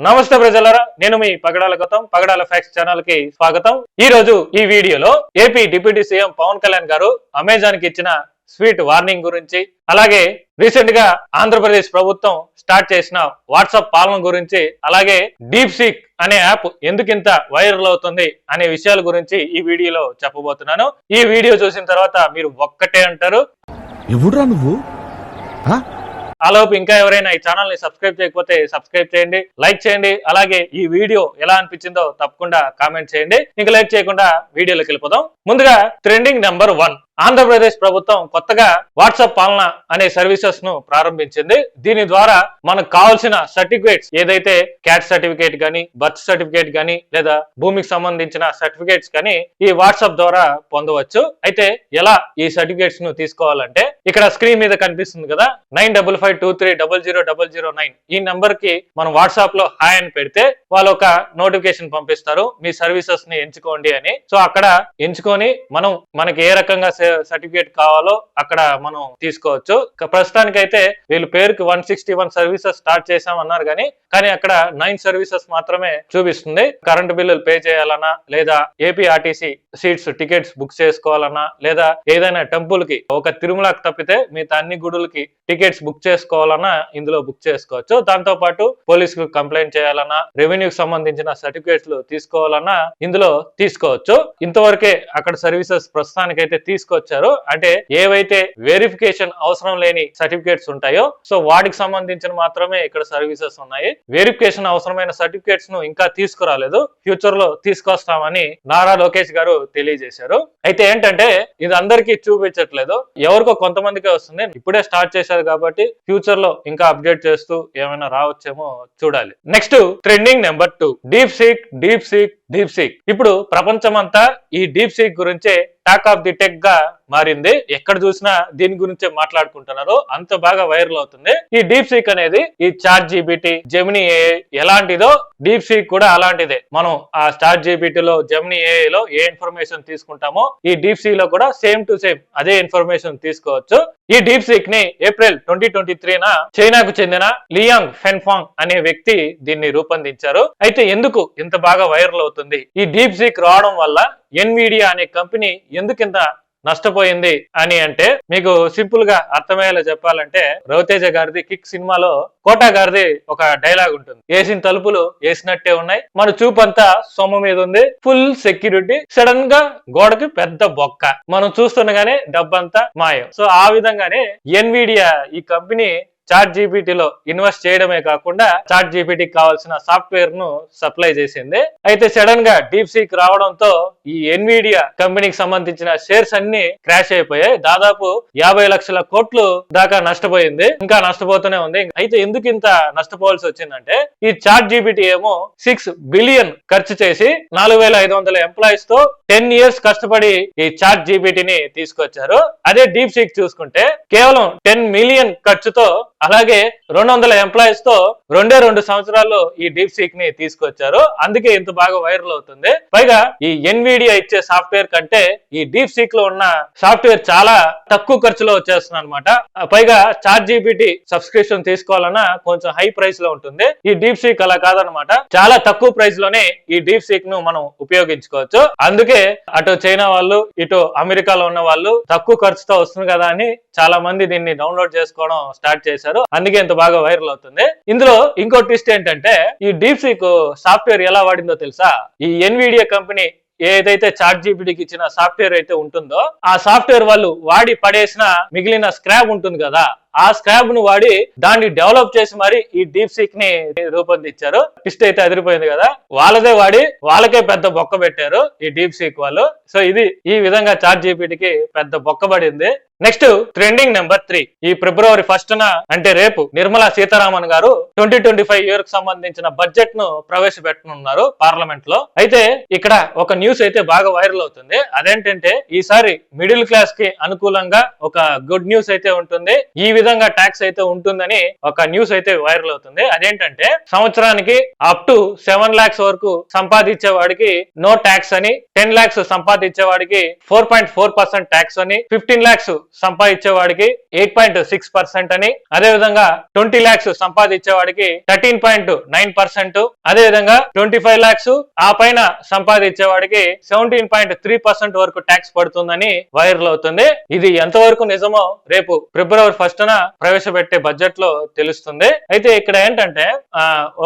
నమస్తే ప్రజలారా, నేను మీ పగడాల గౌతమ్. పగడాల ఫ్యాక్ట్స్ ఛానల్ కి స్వాగతం. ఈ రోజు ఈ వీడియోలో AP deputy CM Pawan Kalyan garu Amazon కి ఇచ్చిన స్వీట్ వార్నింగ్ గురించి, అలాగే రీసెంట్ గా ఆంధ్రప్రదేశ్ ప్రభుత్వం స్టార్ట్ చేసిన వాట్సాప్ పాలన గురించి, అలాగే డీప్ సీక్ అనే యాప్ ఎందుకింత వైరల్ అవుతుంది అనే విషయాల గురించి ఈ వీడియోలో చెప్పబోతున్నాను. ఈ వీడియో చూసిన తర్వాత మీరు ఒక్కటే అంటారు, ఎవడురా నువ్వు? ఆలోపు ఇంకా ఎవరైనా ఈ ఛానల్ ని సబ్స్క్రైబ్ చేయకపోతే సబ్స్క్రైబ్ చేయండి, లైక్ చేయండి. అలాగే ఈ వీడియో ఎలా అనిపించిందో తప్పకుండా కామెంట్ చేయండి. ఇంకా లైక్ చేయకుండా వీడియోలోకి వెళ్ళిపోదాం. ముందుగా ట్రెండింగ్ నెంబర్ 1, ఆంధ్రప్రదేశ్ ప్రభుత్వం కొత్తగా వాట్సాప్ పాలన అనే సర్వీసెస్ ను ప్రారంభించింది. దీని ద్వారా మనకు కావాల్సిన సర్టిఫికేట్స్, ఏదైతే క్యాట్ సర్టిఫికేట్ గానీ, బర్త్ సర్టిఫికేట్ గానీ, లేదా భూమికి సంబంధించిన సర్టిఫికేట్స్ కానీ ఈ వాట్సాప్ ద్వారా పొందవచ్చు. అయితే ఎలా ఈ సర్టిఫికేట్స్ ను తీసుకోవాలంటే, ఇక్కడ స్క్రీన్ మీద కనిపిస్తుంది కదా 9552300009, ఈ నంబర్ కి మనం వాట్సాప్ లో హాయ్ అని పెడితే వాళ్ళు ఒక నోటిఫికేషన్ పంపిస్తారు, మీ సర్వీసెస్ ని ఎంచుకోండి అని. సో అక్కడ ఎంచుకొని మనకి ఏ రకంగా సర్టిఫికేట్ కావాలో అక్కడ మనం తీసుకోవచ్చు. ప్రస్తుతానికి అయితే వీళ్ళు పేరుకి 161 సర్వీసెస్ స్టార్ట్ చేశామన్నారు కానీ అక్కడ 9 సర్వీసెస్ మాత్రమే చూపిస్తుంది. కరెంటు బిల్లులు పే చేయాలన్నా, లేదా AP RTC seats tickets book చేసుకోవాలన్నా, లేదా ఏదైనా టెంపుల్ కి, ఒక తిరుమలకి తప్పితే మిగతా అన్ని గుడులకి టికెట్స్ బుక్ చేసుకోవాలన్నా ఇందులో బుక్ చేసుకోవచ్చు. దాంతో పాటు పోలీసులకు కంప్లైంట్ చేయాలన్నా, రెవెన్యూకి సంబంధించిన సర్టిఫికేట్స్ తీసుకోవాలన్నా ఇందులో తీసుకోవచ్చు. ఇంతవరకే అక్కడ సర్వీసెస్ ప్రస్తుతానికైతే తీసుకొచ్చారు. అంటే ఏవైతే వెరిఫికేషన్ అవసరం లేని సర్టిఫికేట్స్ ఉంటాయో సో వాటికి సంబంధించిన మాత్రమే ఇక్కడ సర్వీసెస్ ఉన్నాయి. వెరిఫికేషన్ అవసరమైన సర్టిఫికేట్స్ ను ఇంకా తీసుకురాలేదు, ఫ్యూచర్ లో తీసుకొస్తామని నారా లోకేష్ గారు తెలియజేశారు. అయితే ఏంటంటే ఇది అందరికీ చూపించట్లేదు, ఎవరికో కొంతమందికే వస్తుంది. ఇప్పుడే స్టార్ట్ చేశారు కాబట్టి ఫ్యూచర్ లో ఇంకా అప్డేట్ చేస్తూ ఏమైనా రావచ్చేమో చూడాలి. Next trending number 2, deep seek. ఇప్పుడు ప్రపంచమంతా ఈ డీప్ సీక్ గురించే టాక్ ఆఫ్ ది టెక్ గా మారింది. ఎక్కడ చూసినా దీని గురించే మాట్లాడుకుంటున్నారు, అంత బాగా వైరల్ అవుతుంది. ఈ డీప్ సీక్ అనేది ఈ చాట్ జీపీటీ, జెమినీ ఏఐ ఎలాంటిదో డీప్ సీక్ కూడా అలాంటిదే. మనం ఆ చాట్ జీపీటీలో, జెమినీ ఏఐ లో ఏ ఇన్ఫర్మేషన్ తీసుకుంటామో ఈ డీప్ సీక్ లో కూడా సేమ్ టు సేమ్ అదే ఇన్ఫర్మేషన్ తీసుకోవచ్చు. ఈ డీప్ సీక్ ని ఏప్రిల్ 2023 చైనాకు చెందిన లియాంగ్ ఫెన్ఫాంగ్ అనే వ్యక్తి దీన్ని రూపొందించారు. అయితే ఎందుకు ఇంత బాగా వైరల్ అవుతుంది? ఈ డీప్ సీక్ రావడం వల్ల ఎన్విడియా అనే కంపెనీ ఎందుకింత నష్టపోయింది అని అంటే, మీకు సింపుల్ గా అర్థమయ్యేలా చెప్పాలంటే, రవితేజ గారిది కిక్ సినిమాలో కోటా గారిది ఒక డైలాగ్ ఉంటుంది, వేసిన తలుపులు వేసినట్టే ఉన్నాయి, మన చూపంతా సొమ్ము మీద ఉంది, ఫుల్ సెక్యూరిటీ, సడన్ గా గోడకి పెద్ద బొక్క, మనం చూస్తుండగానే డబ్బంతా మాయం. సో ఆ విధంగానే ఎన్విడియా ఈ కంపెనీ చాట్ జీపీటీలో ఇన్వెస్ట్ చేయడమే కాకుండా చాట్ జీపీటీకి కావాల్సిన సాఫ్ట్వేర్ ను సప్లై చేసింది. అయితే సడన్ గా డీప్ సీక్ రావడంతో ఈ ఎన్విడియా కంపెనీకి సంబంధించిన షేర్స్ అన్ని క్రాష్ అయిపోయాయి. దాదాపు 50 లక్షల కోట్లు దాకా నష్టపోయింది, ఇంకా నష్టపోతూనే ఉంది. అయితే ఎందుకు ఇంత నష్టపోవాల్సి వచ్చిందంటే, ఈ చాట్ జీపీటీ ఏమో 6 బిలియన్ ఖర్చు చేసి 4500 ఎంప్లాయీస్ తో 10 years కష్టపడి ఈ చాట్ జీపీటీని తీసుకొచ్చారు. అదే డీప్ సీక్ చూసుకుంటే కేవలం 10 మిలియన్ ఖర్చుతో, అలాగే 200 ఎంప్లాయీస్ తో 2 సంవత్సరాల్లో ఈ డీప్ సీక్ ని తీసుకొచ్చారు. అందుకే ఇంత బాగా వైరల్ అవుతుంది. పైగా ఈ ఎన్విడియా ఇచ్చే సాఫ్ట్వేర్ కంటే ఈ డీప్ సీక్ లో ఉన్న సాఫ్ట్వేర్ చాలా తక్కువ ఖర్చులో వచ్చేస్తుంది అనమాట. పైగా చాట్ జీపీటీ సబ్స్క్రిప్షన్ తీసుకోవాలన్నా కొంచెం హై ప్రైస్ లో ఉంటుంది. ఈ డీప్ సీక్ అలా కాదనమాట, చాలా తక్కువ ప్రైస్ లోనే ఈ డీప్ సీక్ ను మనం ఉపయోగించుకోవచ్చు. అందుకే అటు చైనా వాళ్ళు, ఇటు అమెరికాలో ఉన్న వాళ్ళు తక్కువ ఖర్చుతో వస్తుంది కదా అని చాలా మంది దీన్ని డౌన్లోడ్ చేసుకోవడం స్టార్ట్ చేశారు. అందుకే ఇంత బాగా వైరల్ అవుతుంది. ఇందులో ఇంకో ట్విస్ట్ ఏంటంటే, ఈ డీప్ సీక్ సాఫ్ట్వేర్ ఎలా వాడిందో తెలుసా? ఈ ఎన్విడియా కంపెనీ ఏదైతే చాట్ జీపీటీకి ఇచ్చిన సాఫ్ట్వేర్ అయితే ఉంటుందో, ఆ సాఫ్ట్వేర్ వాళ్ళు వాడి పడేసిన మిగిలిన స్క్రాప్ ఉంటుంది కదా, ఆ స్క్రాప్ ను వాడి దాన్ని డెవలప్ చేసి మరి ఈ డీప్ సీక్ ని రూపొందించారు. ట్విస్ట్ అయితే అదిరిపోయింది కదా, వాళ్ళదే వాడి వాళ్ళకే పెద్ద బొక్క పెట్టారు ఈ డీప్ సీక్ వాళ్ళు. సో ఇది ఈ విధంగా చాట్ జీపీటీకి పెద్ద బొక్క పడింది. నెక్స్ట్ ట్రెండింగ్ నెంబర్ 3, ఈ ఫిబ్రవరి 1న అంటే రేపు నిర్మలా సీతారామన్ గారు 2025 ఇయర్ కు సంబంధించిన బడ్జెట్ ను ప్రవేశపెట్టనున్నారు పార్లమెంట్ లో. అయితే ఇక్కడ ఒక న్యూస్ అయితే బాగా వైరల్ అవుతుంది. అదేంటంటే ఈసారి మిడిల్ క్లాస్ కి అనుకూలంగా ఒక గుడ్ న్యూస్ అయితే ఉంటుంది. ఈ విధంగా ట్యాక్స్ అయితే ఉంటుందని ఒక న్యూస్ అయితే వైరల్ అవుతుంది. అదేంటంటే సంవత్సరానికి అప్ టు 7 lakhs వరకు సంపాదించే వాడికి నో ట్యాక్స్ అని, 10 lakhs సంపాదించే వాడికి 4.4% ట్యాక్స్ అని, 15 lakhs సంపాదించే వాడికి 8.6% అని, అదే విధంగా 20 lakhs సంపాదించే వాడికి 13.9%, అదే విధంగా 25 lakhs ఆ పైన సంపాదించే వాడికి 17.3% వరకు ట్యాక్స్ పడుతుందని వైరల్ అవుతుంది. ఇది ఎంతవరకు నిజమో రేపు February 1st ప్రవేశపెట్టే బడ్జెట్ లో తెలుస్తుంది. అయితే ఇక్కడ ఏంటంటే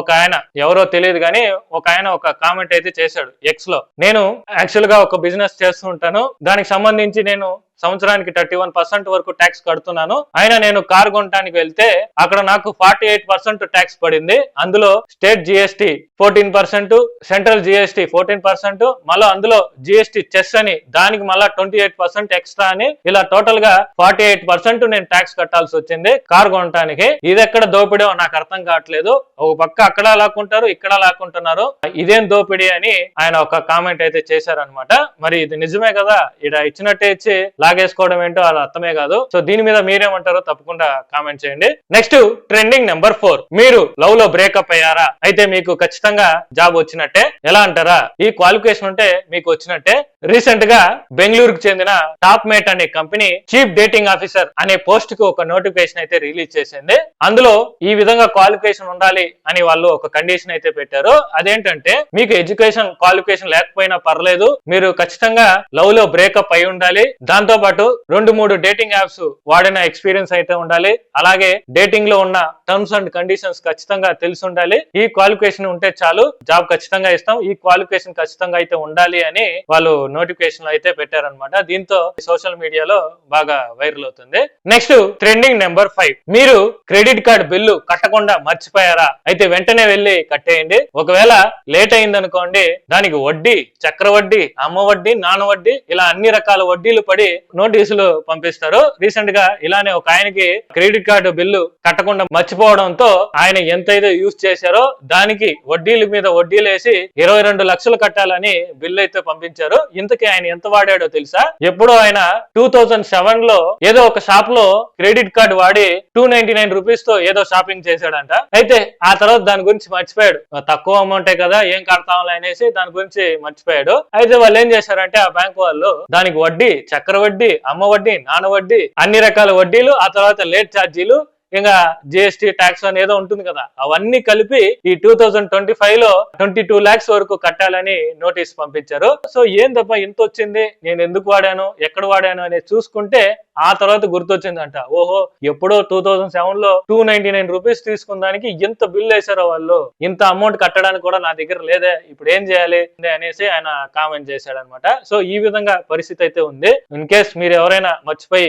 ఒక ఆయన ఎవరో తెలియదు కానీ ఒక ఆయన ఒక కామెంట్ అయితే చేశాడు ఎక్స్ లో. నేను యాక్చువల్ గా ఒక బిజినెస్ చేస్తూ ఉంటాను, దానికి సంబంధించి నేను సంవత్సరానికి 31% వరకు ట్యాక్స్ కడుతున్నాను. అయినా నేను కార్ కొనడానికి వెళ్తే అక్కడ నాకు 48% ట్యాక్స్ పడింది. అందులో స్టేట్ జిఎస్టీ 14%, సెంట్రల్ జిఎస్టీ 14%, మళ్ళీ అందులో జిఎస్టీ చెస్ అని దానికి మళ్ళా 28% ఎక్స్ట్రా అని, ఇలా టోటల్ గా 48% నేను ట్యాక్స్ కట్టాల్సి వచ్చింది కార్ కొనడానికి. ఇది ఎక్కడ దోపిడో నాకు అర్థం కావట్లేదు. ఒక పక్క అక్కడ లాక్కుంటారు, ఇక్కడ లాక్కుంటున్నారు, ఇదేం దోపిడీ అని ఆయన ఒక కామెంట్ అయితే చేశారనమాట. మరి ఇది నిజమే కదా, ఇక్కడ ఇచ్చినట్టే ఇచ్చి లాగేసుకోవడం ఏంటో అది అర్థమే కాదు. సో దీని మీద మీరేమంటారో తప్పకుండా కామెంట్ చేయండి. నెక్స్ట్ ట్రెండింగ్ నెంబర్ 4, మీరు లవ్ లో బ్రేకప్ అయ్యారా? అయితే మీకు ఖచ్చితంగా జాబ్ వచ్చినట్టే. ఎలా అంటారా? ఈ క్వాలిఫికేషన్ ఉంటే మీకు వచ్చినట్టే. రీసెంట్ గా బెంగళూరుకు చెందిన టాప్ మేట్ అనే కంపెనీ చీఫ్ డేటింగ్ ఆఫీసర్ అనే పోస్ట్ కు ఒక నోటిఫికేషన్ అయితే రిలీజ్ చేసింది. అందులో ఈ విధంగా క్వాలిఫికేషన్ ఉండాలి అని వాళ్ళు ఒక కండిషన్ అయితే పెట్టారు. అదేంటంటే మీకు ఎడ్యుకేషన్ క్వాలిఫికేషన్ లేకపోయినా పర్లేదు, మీరు ఖచ్చితంగా లవ్ లో బ్రేకప్ అయి ఉండాలి, దాంతో పాటు 2-3 డేటింగ్ యాప్స్ వాడిన ఎక్స్పీరియన్స్ అయితే ఉండాలి, అలాగే డేటింగ్ లో ఉన్న టర్మ్స్ అండ్ కండిషన్స్ ఖచ్చితంగా తెలిసి ఉండాలి. ఈ క్వాలిఫికేషన్ ఉంటే చాలు, జాబ్ ఖచ్చితంగా ఇస్తాం, ఈ క్వాలిఫికేషన్ ఖచ్చితంగా అయితే ఉండాలి అని వాళ్ళు నోటిఫికేషన్ అయితే పెట్టారనమాట. దీంతో సోషల్ మీడియాలో బాగా వైరల్ అవుతుంది. నెక్స్ట్ ట్రెండింగ్ నెంబర్ 5, మీరు క్రెడిట్ కార్డ్ బిల్లు కట్టకుండా మర్చిపోయారా? అయితే వెంటనే వెళ్ళి కట్టేయండి. ఒకవేళ లేట్ అయింది అనుకోండి, దానికి వడ్డీ, చక్రవడ్డీ, అమ్మ వడ్డీ, నాన్న వడ్డీ, ఇలా అన్ని రకాల వడ్డీలు పడి నోటీసులు పంపిస్తారు. రీసెంట్ గా ఇలానే ఒక ఆయనకి క్రెడిట్ కార్డు బిల్లు కట్టకుండా మర్చిపోవడంతో ఆయన ఎంతైతే యూజ్ చేశారో దానికి వడ్డీల మీద వడ్డీలు వేసి 22 లక్షలు కట్టాలని బిల్లు అయితే పంపించారు. ఇంతకీ ఆయన ఎంత వాడాడో తెలుసా? ఎప్పుడో ఆయన 2007 లో ఏదో ఒక షాప్ లో క్రెడిట్ కార్డు వాడి 299 రూపీస్ తో ఏదో షాపింగ్ చేశాడంట. అయితే ఆ తర్వాత దాని గురించి మర్చిపోయాడు, తక్కువ అమౌంటే కదా ఏం కడతాంలే అనేసి దాని గురించి మర్చిపోయాడు. అయితే వాళ్ళు ఏం చేశారంటే ఆ బ్యాంక్ వాళ్ళు దానికి వడ్డీ, చక్రవడ్డీ, అమ్మ వడ్డీ, నాన్న వడ్డీ, అన్ని రకాల వడ్డీలు, ఆ తర్వాత లేట్ ఛార్జీలు, ఇంకా జిఎస్టీ ట్యాక్స్ అని ఏదో ఉంటుంది కదా, అవన్నీ కలిపి ఈ 2025 లో 22 lakhs వరకు కట్టాలని నోటీస్ పంపించారు. సో ఏం తప్ప ఇంత వచ్చింది, నేను ఎందుకు వాడాను, ఎక్కడ వాడాను అనేది చూసుకుంటే ఆ తర్వాత గుర్తొచ్చిందంట, ఓహో ఎప్పుడో 2007 లో 299 రూపీస్ తీసుకున్న దానికి ఇంత బిల్ వేశారో వాళ్ళు, ఇంత అమౌంట్ కట్టడానికి కూడా నా దగ్గర లేదే, ఇప్పుడు ఏం చేయాలి అనేసి ఆయన కామెంట్ చేశాడు అనమాట. సో ఈ విధంగా పరిస్థితి అయితే ఉంది. ఇన్ కేస్ మీరు ఎవరైనా మర్చిపోయి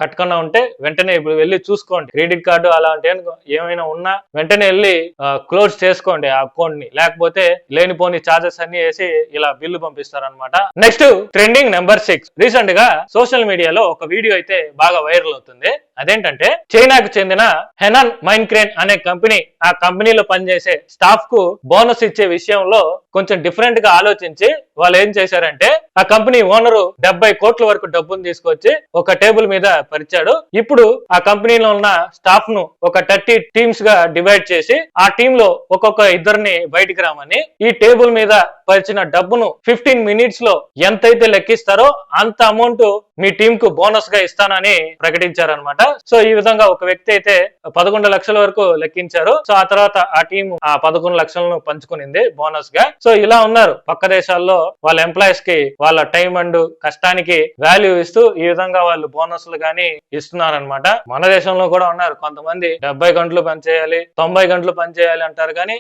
కట్టకుండా ఉంటే వెంటనే ఇప్పుడు వెళ్ళి చూసుకోండి. క్రెడిట్ కార్డు అలాంటి ఏమైనా ఉన్నా వెంటనే వెళ్ళి క్లోజ్ చేసుకోండి ఆ అకౌంట్ ని, లేకపోతే లేనిపోని చార్జెస్ అన్ని వేసి ఇలా బిల్లు పంపిస్తారనమాట. నెక్స్ట్ ట్రెండింగ్ నెంబర్ 6, రీసెంట్ గా సోషల్ మీడియాలో ఒక వీడియో అయితే బాగా వైరల్ అవుతుంది. అదేంటంటే చైనాకు చెందిన హెనాన్ మైన్క్రేన్ అనే కంపెనీ, ఆ కంపెనీలో పనిచేసే స్టాఫ్ కు బోనస్ ఇచ్చే విషయంలో కొంచెం డిఫరెంట్ గా ఆలోచించి వాళ్ళు ఏం చేశారంటే ఆ కంపెనీ ఓనరు 70 కోట్ల వరకు డబ్బును తీసుకొచ్చి ఒక టేబుల్ మీద పరిచాడు. ఇప్పుడు ఆ కంపెనీలో ఉన్న స్టాఫ్ ను ఒక 30 టీమ్స్ గా డివైడ్ చేసి ఆ టీమ్ లో ఒక్కొక్క ఇద్దరిని బయటికి రామని, ఈ టేబుల్ మీద పరిచిన డబ్బును 15 minutes లో ఎంతైతే లెక్కిస్తారో అంత అమౌంట్ మీ టీమ్ కు బోనస్ గా ఇస్తానని ప్రకటించారనమాట. సో ఈ విధంగా ఒక వ్యక్తి అయితే 11 లక్షల వరకు లెక్కించారు. సో ఆ తర్వాత ఆ టీం ఆ 11 లక్షలను పంచుకునింది బోనస్ గా. సో ఇలా ఉన్నారు పక్క దేశాల్లో వాళ్ళ ఎంప్లాయీస్ కి వాళ్ళ టైం అండ్ కష్టానికి వాల్యూ ఇస్తూ ఈ విధంగా వాళ్ళు బోనస్లు గానీ ఇస్తున్నారనమాట. మన దేశంలో కూడా ఉన్నారు కొంతమంది 70 గంటలు పనిచేయాలి, 90 గంటలు పనిచేయాలి అంటారు, కానీ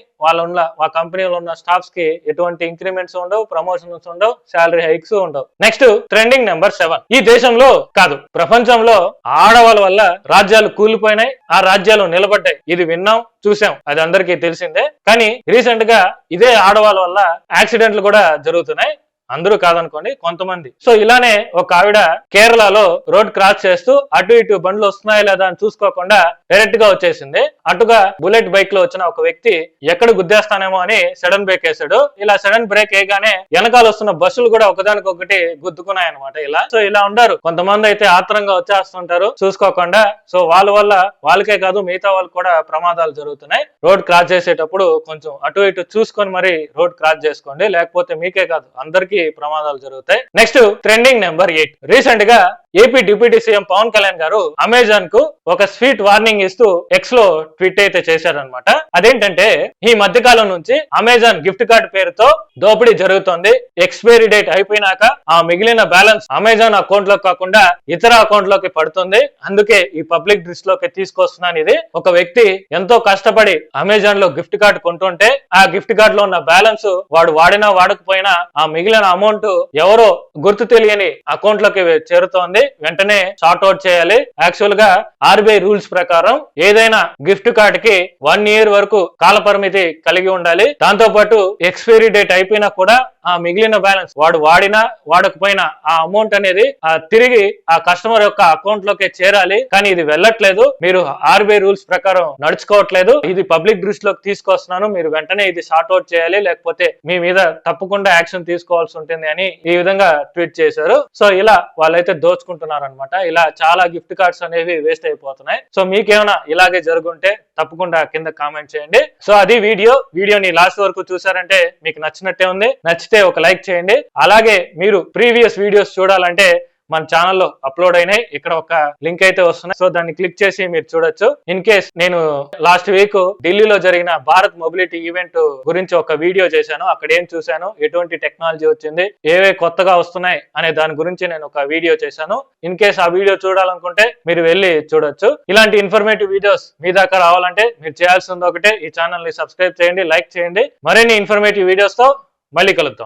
ఆ కంపెనీలో ఉన్న స్టాఫ్స్ కి ఎటువంటి ఇంక్రిమెంట్స్ ఉండవు, ప్రమోషన్స్ ఉండవు, శాలరీ హైక్స్ ఉండవు. నెక్స్ట్ ట్రెండింగ్ నెంబర్ 7, ఈ దేశంలో కాదు ప్రపంచంలో ఆడవాళ్ళ వల్ల రాజ్యాలు కూలిపోయినాయి, ఆ రాజ్యాలు నిలబడ్డాయి. ఇది విన్నాం, చూసాం, అది అందరికీ తెలిసిందే. కానీ రీసెంట్ గా ఇదే ఆడవాళ్ళ వల్ల యాక్సిడెంట్లు కూడా జరుగుతున్నాయి. అందరూ కాదనుకోండి, కొంతమంది. సో ఇలానే ఒక ఆవిడ కేరళలో రోడ్ క్రాస్ చేస్తూ అటు ఇటు బండ్లు వస్తున్నాయా లేదా అని చూసుకోకుండా డైరెక్ట్ గా వచ్చేసింది. అటుగా బుల్లెట్ బైక్ లో వచ్చిన ఒక వ్యక్తి ఎక్కడ గుద్దేస్తానేమో అని సడన్ బ్రేక్ వేసాడు. ఇలా సడన్ బ్రేక్ వేయగానే వెనకాల వస్తున్న బస్సులు కూడా ఒకదానికొకటి గుద్దుకున్నాయి అనమాట. ఇలా సో ఇలా ఉండారు. కొంతమంది అయితే ఆత్రంగా వచ్చేస్తుంటారు చూసుకోకుండా. సో వాళ్ళ వల్ల వాళ్ళకే కాదు మిగతా వాళ్ళకి కూడా ప్రమాదాలు జరుగుతున్నాయి. రోడ్ క్రాస్ చేసేటప్పుడు కొంచెం అటు ఇటు చూసుకొని మరి రోడ్ క్రాస్ చేసుకోండి, లేకపోతే మీకే కాదు అందరికీ ప్రమాదాలు జరుగుతాయి. Next trending number 8. రీసెంట్ గా AP deputy CM Pawan Kalyan garu Amazon కు ఒక స్వీట్ వార్నింగ్ ఇస్తూ ఎక్స్ లో ట్వీట్ అయితే చేశారనమాట. అదేంటంటే ఈ మధ్య కాలం నుంచి అమెజాన్ గిఫ్ట్ కార్డ్ పేరుతో దోపిడీ జరుగుతోంది. ఎక్స్పైరీ డేట్ అయిపోయినాక ఆ మిగిలిన బ్యాలెన్స్ అమెజాన్ అకౌంట్ లో కాకుండా ఇతర అకౌంట్ లోకి పడుతుంది. అందుకే ఈ పబ్లిక్ దృష్టిలోకి తీసుకొస్తున్నాను. ఇది ఒక వ్యక్తి ఎంతో కష్టపడి అమెజాన్ లో గిఫ్ట్ కార్డ్ కొంటుంటే ఆ గిఫ్ట్ కార్డ్ లో ఉన్న బ్యాలెన్స్ వాడు వాడినా వాడకపోయినా ఆ మిగిలిన అమౌంట్ ఎవరో గుర్తు తెలియని అకౌంట్ లోకి చేరుతోంది. వెంటనే సార్ట్ అవుట్ చేయాలి. యాక్చువల్ గా ఆర్బీఐ రూల్స్ ప్రకారం ఏదైనా గిఫ్ట్ కార్డ్ కి 1 year వరకు కాల పరిమితి కలిగి ఉండాలి. దాంతో పాటు ఎక్స్పైరీ డేట్ అయిపోయినా కూడా ఆ మిగిలిన బ్యాలెన్స్ వాడు వాడినా వాడకపోయినా ఆ అమౌంట్ అనేది తిరిగి ఆ కస్టమర్ యొక్క అకౌంట్ లోకి చేరాలి. కానీ ఇది వెళ్ళట్లేదు. మీరు ఆర్బీఐ రూల్స్ ప్రకారం నడుచుకోవట్లేదు. ఇది పబ్లిక్ దృష్టిలోకి తీసుకొస్తున్నాను. మీరు వెంటనే ఇది సార్ట్ అవుట్ చేయాలి, లేకపోతే మీ మీద తప్పకుండా యాక్షన్ తీసుకోవాల్సి ఉంటుంది అని ఈ విధంగా ట్వీట్ చేశారు. సో ఇలా వాళ్ళైతే దోచుకుంటున్నారు అనమాట. ఇలా చాలా గిఫ్ట్ కార్డ్స్ అనేవి వేస్ట్ అయిపోతున్నాయి. సో మీకేమైనా ఇలాగే జరుగుంటే తప్పకుండా కింద కామెంట్ చేయండి. సో అది వీడియోని లాస్ట్ వరకు చూసారంటే మీకు నచ్చినట్టే ఉంది. నచ్చితే ఒక లైక్ చేయండి. అలాగే మీరు ప్రీవియస్ వీడియోస్ చూడాలంటే మన ఛానల్లో అప్లోడ్ అయినాయి. ఇక్కడ ఒక లింక్ అయితే వస్తున్నాయి. సో దాన్ని క్లిక్ చేసి మీరు చూడొచ్చు. ఇన్ కేస్ నేను లాస్ట్ వీక్ ఢిల్లీలో జరిగిన భారత్ మొబిలిటీ ఈవెంట్ గురించి ఒక వీడియో చేశాను. అక్కడ ఏం చూశాను, ఎటువంటి టెక్నాలజీ వచ్చింది, ఏవే కొత్తగా వస్తున్నాయి అనే దాని గురించి నేను ఒక వీడియో చేశాను. ఇన్ కేస్ ఆ వీడియో చూడాలనుకుంటే మీరు వెళ్ళి చూడొచ్చు. ఇలాంటి ఇన్ఫర్మేటివ్ వీడియోస్ మీ దాకా రావాలంటే మీరు చేయాల్సింది ఒకటే, ఈ ఛానల్ ని సబ్స్క్రైబ్ చేయండి, లైక్ చేయండి. మరిన్ని ఇన్ఫర్మేటివ్ వీడియోస్ తో మళ్ళీ కలుద్దాం.